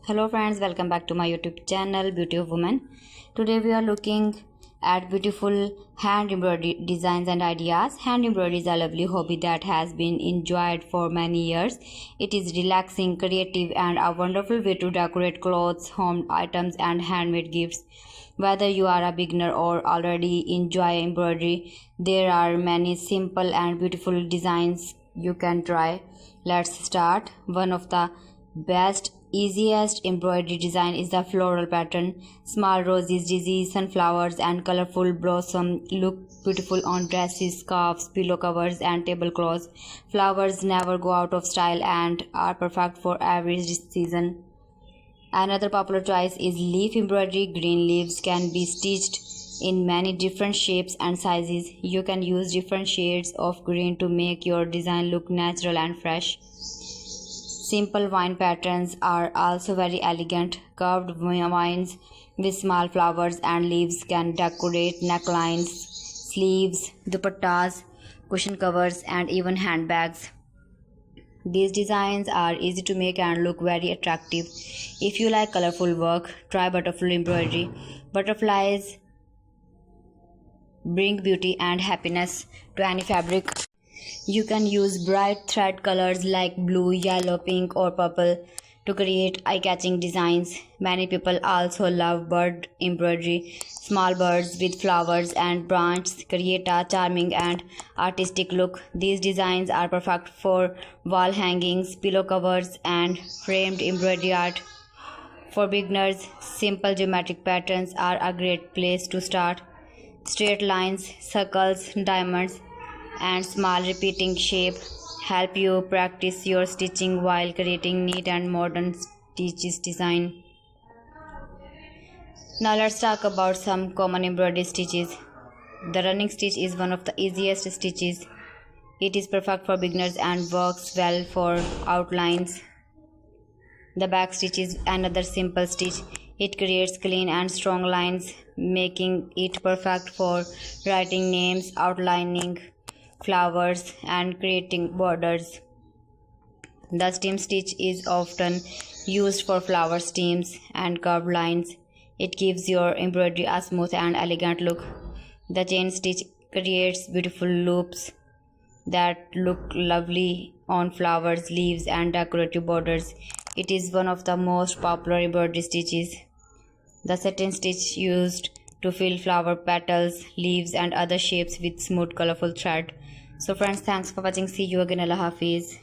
Hello friends, welcome back to my YouTube channel Beauty of Women. Today we are looking at beautiful hand embroidery designs and ideas. Hand embroidery is a lovely hobby that has been enjoyed for many years. It is relaxing, creative and a wonderful way to decorate clothes, home items and handmade gifts. Whether you are a beginner or already enjoy embroidery, there are many simple and beautiful designs you can try. Let's start. One of the easiest embroidery design is the floral pattern. Small roses, daisies, sunflowers and colorful blossom look beautiful on dresses, scarves, pillow covers and tablecloths. Flowers never go out of style and are perfect for every season. Another popular choice is leaf embroidery. Green leaves can be stitched in many different shapes and sizes. You can use different shades of green to make your design look natural and fresh. Simple vine patterns are also very elegant. Curved vines with small flowers and leaves can decorate necklines, sleeves, dupattas, cushion covers, and even handbags. These designs are easy to make and look very attractive. If you like colorful work, try butterfly embroidery. Butterflies bring beauty and happiness to any fabric. You can use bright thread colors like blue, yellow, pink or purple to create eye-catching designs. Many people also love bird embroidery. Small birds with flowers and branches create a charming and artistic look. These designs are perfect for wall hangings, pillow covers and framed embroidery art. For beginners, simple geometric patterns are a great place to start. Straight lines, circles, diamonds and small repeating shape help you practice your stitching while creating neat and modern stitches design. Now let's talk about some common embroidery stitches. The running stitch is one of the easiest stitches. It is perfect for beginners and works well for outlines. The back stitch is another simple stitch. It creates clean and strong lines, making it perfect for writing names, outlining flowers and creating borders. The stem stitch is often used for flower stems and curved lines. It gives your embroidery a smooth and elegant look. The chain stitch creates beautiful loops that look lovely on flowers, leaves and decorative borders. It is one of the most popular embroidery stitches. The satin stitch used to fill flower petals, leaves and other shapes with smooth colorful thread. So friends, thanks for watching. See you again. Allah Hafiz.